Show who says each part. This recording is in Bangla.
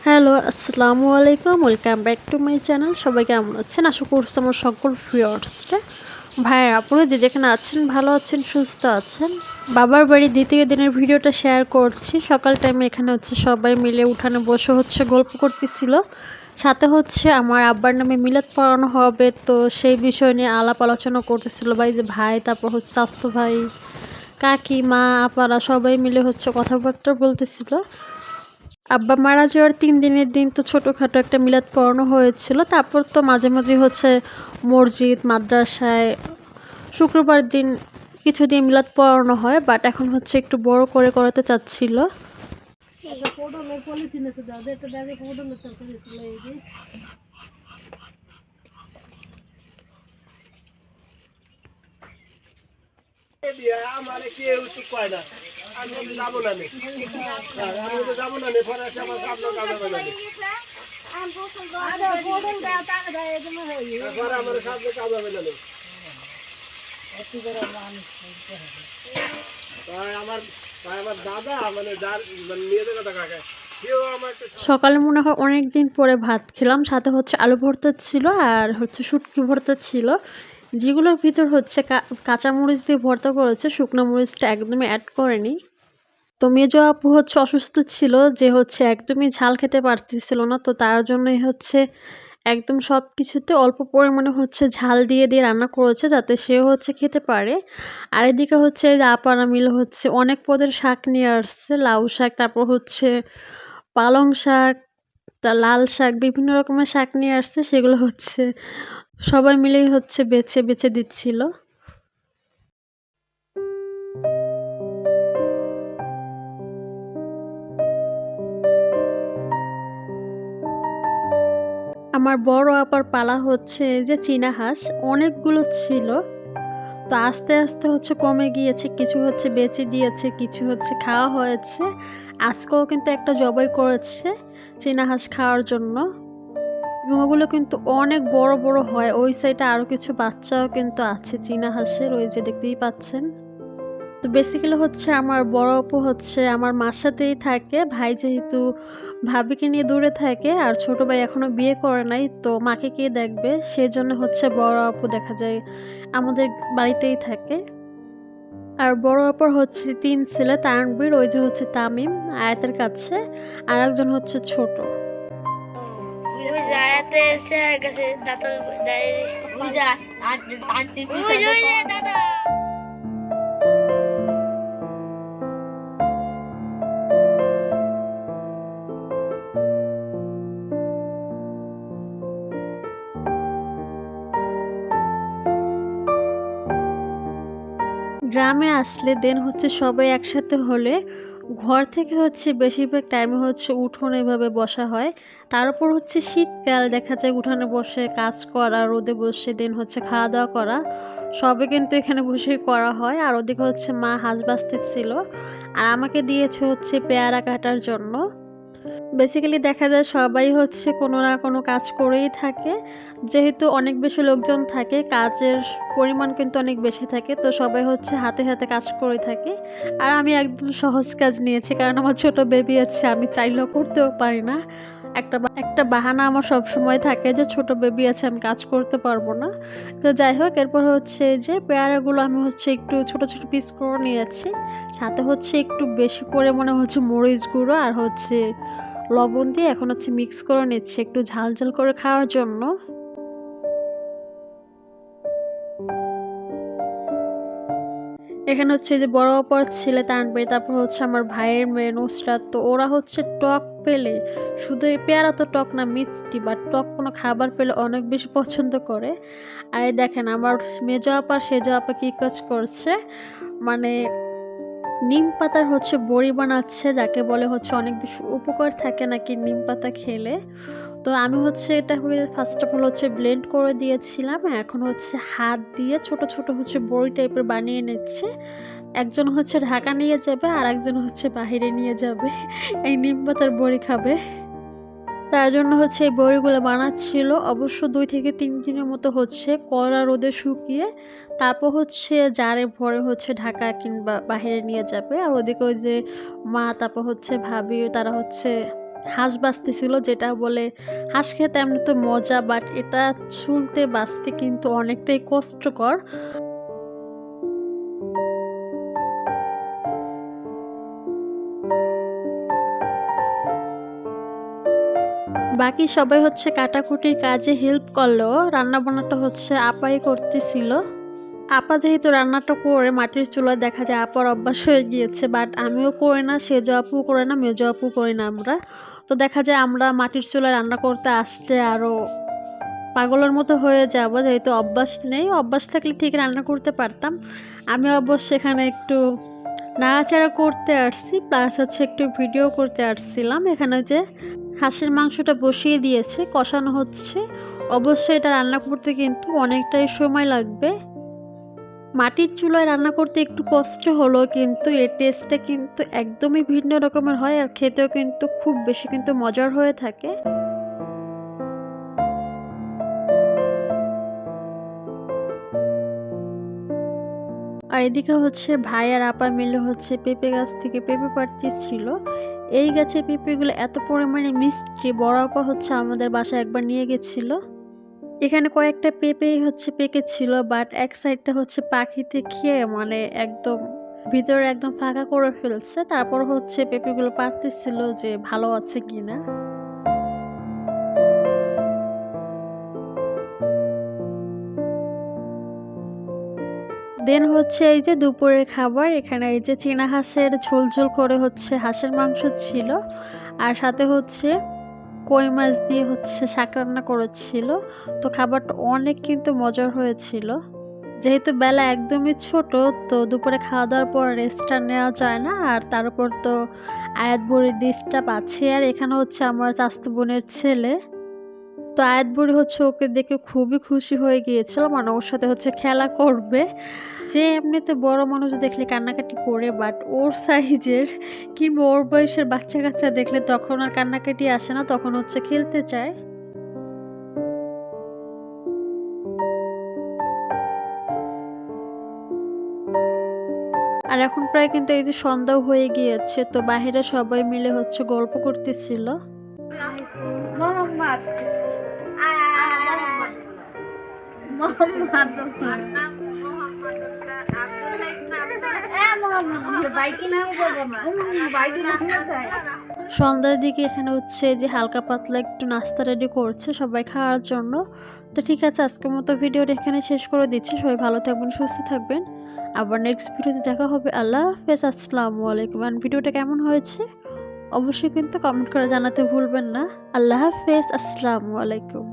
Speaker 1: হ্যালো, আসসালামু আলাইকুম। Welcome back to my channel. সবাই কেমন আছেন? আশা করছি আমার সকল ভিউয়ার্সরা ভাইয়ের আপুরা যে যেখানে আছেন ভালো আছেন, সুস্থ আছেন। বাবার বাড়ির দ্বিতীয় দিনের ভিডিওটা শেয়ার করছি। সকাল টাইমে এখানে সবাই মিলে উঠানে বসে গল্প করতেছিল। সাথে আমার আব্বার নামে মিলাদ পড়ানো হবে, তো সেই বিষয় নিয়ে আলাপ আলোচনা করতেছিল। ভাই তারপর স্বাস্থ্য ভাই, কাকি, মা, আপারা সবাই মিলে কথাবার্তা বলতেছিল। আব্বা মারা যাওয়ার ৩ দিনের দিন তো ছোটোখাটো একটা মিলাদ পড়ানো হয়েছিল। তারপর তো মাঝে মাঝে মসজিদ, মাদ্রাসায় শুক্রবার দিন কিছু দিয়ে মিলাদ পড়ানো হয়, বাট এখন একটু বড় করে করাতে চাচ্ছিল।
Speaker 2: আমার কেউ তো কয় না, আমি যাবো না, আমি তো যাবো না, পরে আমার আপনার কাজ হবে না, আমার সামনে কাজ হবে না। আমার দাদা মানে যার মানে মেয়েদের কথা কাকে
Speaker 1: সকালে মনে হয় অনেক দিন পরে ভাত খেলাম, সাথে আলু ভর্তা ছিল আর শুটকি ভর্তা ছিল, যেগুলোর ভিতর কাঁচা মরিচ দিয়ে ভর্তা করেছে, শুকনো মরিচটা একদমই অ্যাড করেনি। তো মেজো আপু অসুস্থ ছিল, যে একদমই ঝাল খেতে পারতেছিল না, তো তার জন্যই একদম সব কিছুতে অল্প পরিমাণে ঝাল দিয়ে দিয়ে রান্না করেছে, যাতে সে খেতে পারে। আর এদিকে আপারা মিলে অনেক পদের শাক নিয়ে আসছে, লাউ শাক, তারপর পালং শাক, লাল শাক, বিভিন্ন রকমের শাক নিয়ে আসছে, সেগুলো সবাই মিলেই বেছে বেছে দিচ্ছিল। আমার বড় আপার পালা যে চীনা হাঁস অনেকগুলো ছিল, তো আস্তে আস্তে কমে গিয়েছে, কিছু বেচে দিয়েছে, কিছু খাওয়া হয়েছে। আজকেও কিন্তু একটা জবাই করেছে চীনা হাঁস খাওয়ার জন্য, এবং ওগুলো কিন্তু অনেক বড় বড় হয়। ওই সাইডে আরও কিছু বাচ্চাও কিন্তু আছে চীনা হাঁসের, ওই যে দেখতেই পাচ্ছেন। তো বেসিক্যালি আমার বড় আপু আমার মার সাথেই থাকে, ভাই যেহেতু ভাবিকে নিয়ে দূরে থাকে, আর ছোট ভাই এখনো বিয়ে করে নাই, তো মাকে কে দেখবে, সেজন্য বড় আপু দেখা যায় আমাদের বাড়িতেই থাকে। আর বড় আপুর 3 ছেলে, তানবীর, ওই যে তামিম আয়াতের কাছে, আর একজন ছোট। গ্রামে আসলে দেন সবাই একসাথে হলে ঘর থেকে বেশিরভাগ টাইমে উঠোনে এভাবে বসা হয়। তার উপর শীতকাল, দেখা যায় উঠানে বসে কাজ করা, রোদে বসে দেন খাওয়া দাওয়া করা, সবে কিন্তু এখানে বসেই করা হয়। আর ওদিকে মা হাঁস বাঁচতেছিল, আর আমাকে দিয়েছে পেয়ারা কাটার জন্য। বেসিক্যালি দেখা যায় সবাই কোনো না কোনো কাজ করেই থাকে, যেহেতু অনেক বেশি লোকজন থাকে, কাজের পরিমাণ কিন্তু অনেক বেশি থাকে, তো সবাই হাতে হাতে কাজ করে থাকে। আর আমি একদম সহজ কাজ নিয়েছি, কারণ আমার ছোট বেবি আছে, আমি চাইলেও করতেও পারি না। একটা বাহানা আমার সব সময় থাকে যে ছোট বেবি আছে, আমি কাজ করতে পারবো না। তো যাই হোক, এরপর যে পেয়ারাগুলো আমি একটু ছোট ছোট পিস করে নিয়েছি, সাথে একটু বেশি পরিমাণে মরিচ গুঁড়ো আর লবণ দিয়ে এখন মিক্স করে নিচ্ছি একটু ঝাল ঝাল করে খাওয়ার জন্য। এখানে যে বড় অপার ছেলে তানবীর, তারপর আমার ভাইয়ের মেয়ে নুসরাত, তো ওরা টক পেলে, শুধু পেয়ারা তো টক না, মিষ্টি বা টক কোনো খাবার পেলে অনেক বেশি পছন্দ করে। আর দেখেন আমার মেজো আপা সেজো আপা কি কাজ করছে, মানে নিম পাতার বড়ি বানাচ্ছে, যাকে বলে অনেক বেশি উপকার থাকে নাকি নিম পাতা খেলে। তো আমি এটা ফার্স্ট অফ অল ব্লেন্ড করে দিয়েছিলাম, এখন হাত দিয়ে ছোট ছোট বড়ি টাইপের বানিয়ে নিচ্ছে। একজন ঢাকা নিয়ে যাবে, আর একজন বাহিরে নিয়ে যাবে এই নিম পাতার বড়ি খাবে। তার জন্য এই বড়িগুলো বানাচ্ছিল, অবশ্য 2 থেকে 3 দিনের মতো কড়া রোদে শুকিয়ে, তারপর জারে ভরে ঢাকা কিংবা বাহিরে নিয়ে যাবে। আর ওদিকে ওই যে মা, তারপর ভাবি, তারা হাঁস বাজতেছিল, যেটা বলে হাঁস খেতে এমনি তো মজা, বাট এটা চুলতে বাজতে কিন্তু অনেকটাই কষ্টকর। বাকি সবাই হচ্ছে কাটাকুটির কাজে হেল্প করলেও রান্নাবান্নাটা হচ্ছে আপাই করতেছিল। আপা যেহেতু রান্নাটা করে মাটির চুলায়, দেখা যায় আপার অভ্যাস হয়ে গিয়েছে, বাট আমিও করি না, সেজো আপু করে না, মেজো আপু করি না আমরা। তো দেখা যায় আমরা মাটির চুলায় রান্না করতে আসলে আরও পাগলের মতো হয়ে যাব, যেহেতু অভ্যাস নেই। অভ্যাস থাকলে ঠিক রান্না করতে পারতাম। আমি অবশ্য এখানে একটু নাড়াচাড়া করতে আসছি, প্লাস হচ্ছে একটু ভিডিও করতে আসছিলাম। এখানে যে হাঁসের মাংসটা বসিয়ে দিয়েছে, কষানো হচ্ছে। অবশ্যই এটা রান্না করতে কিন্তু অনেকটাই সময় লাগবে। মাটির চুলায় রান্না করতে একটু কষ্ট হলো, কিন্তু এর টেস্টটা কিন্তু একদমই ভিন্ন রকমের হয়, আর খেতেও কিন্তু খুব বেশি কিন্তু মজার হয়ে থাকে। আর এদিকে হচ্ছে ভাই আর আপা মিলে হচ্ছে পেঁপে গাছ থেকে পেঁপে পাড়তেছিল। এই গাছের পেঁপেগুলো এত পরিমাণে মিষ্টি, বড় আপা হচ্ছে আমাদের বাসায় একবার নিয়ে গেছিল। এখানে কয়েকটা পেঁপেই হচ্ছে পেকেছিল, বাট এক সাইডটা হচ্ছে পাখিতে খেয়ে মানে একদম ভিতরে একদম ফাঁকা করে ফেলছে। তারপর হচ্ছে পেঁপেগুলো পাড়তেছিল যে ভালো আছে কিনা। দেন হচ্ছে এই যে দুপুরের খাবার, এখানে এই যে চীনা হাঁসের ঝোল ঝোল করে হচ্ছে হাঁসের মাংস ছিল, আর সাথে হচ্ছে কই মাছ দিয়ে হচ্ছে শাক রান্না করেছিল। তো খাবারটা অনেক কিন্তু মজার হয়েছিল। যেহেতু বেলা একদমই ছোট, তো দুপুরে খাওয়া দাওয়ার পর রেস্টটা নেওয়া যায় না, আর তার উপর তো আয়াত বুড়ির ডিস্টার্ব আছে। আর এখানে হচ্ছে আমার চাচাতো বোনের ছেলে, তো আয়াত বুড়ি হচ্ছে ওকে দেখে খুবই খুশি হয়ে গিয়েছিল, মানে ওর সাথে হচ্ছে খেলা করবে। যে এমনিতে বড় মানুষ দেখলে কান্নাকাটি করে, বাট ওর সাইজের কিংবা ওর বয়সের বাচ্চা কাচ্চা দেখলে তখন আর কান্নাকাটি আসে না, তখন হচ্ছে খেলতে চায়। আর এখন প্রায় কিন্তু এই যে সন্ধ্যাও হয়ে গিয়েছে, তো বাইরে সবাই মিলে হচ্ছে গল্প করতেছিল।
Speaker 3: মোহাম্মদ
Speaker 1: সন্ধ্যার দিকে এখানে হচ্ছে যে হালকা পাতলা একটু নাস্তা রেডি করছে সবাই খাওয়ার জন্য। তো ঠিক আছে, আজকের মতো ভিডিওটা এখানে শেষ করে দিচ্ছি। সবাই ভালো থাকবেন, সুস্থ থাকবেন। আবার নেক্সট ভিডিওতে দেখা হবে। আল্লাহ হাফেজ, আসসালামু আলাইকুম। আর ভিডিওটা কেমন হয়েছে অবশ্যই কিন্তু কমেন্ট করে জানাতে ভুলবেন না। আল্লাহ হাফেজ, আসসালামু আলাইকুম।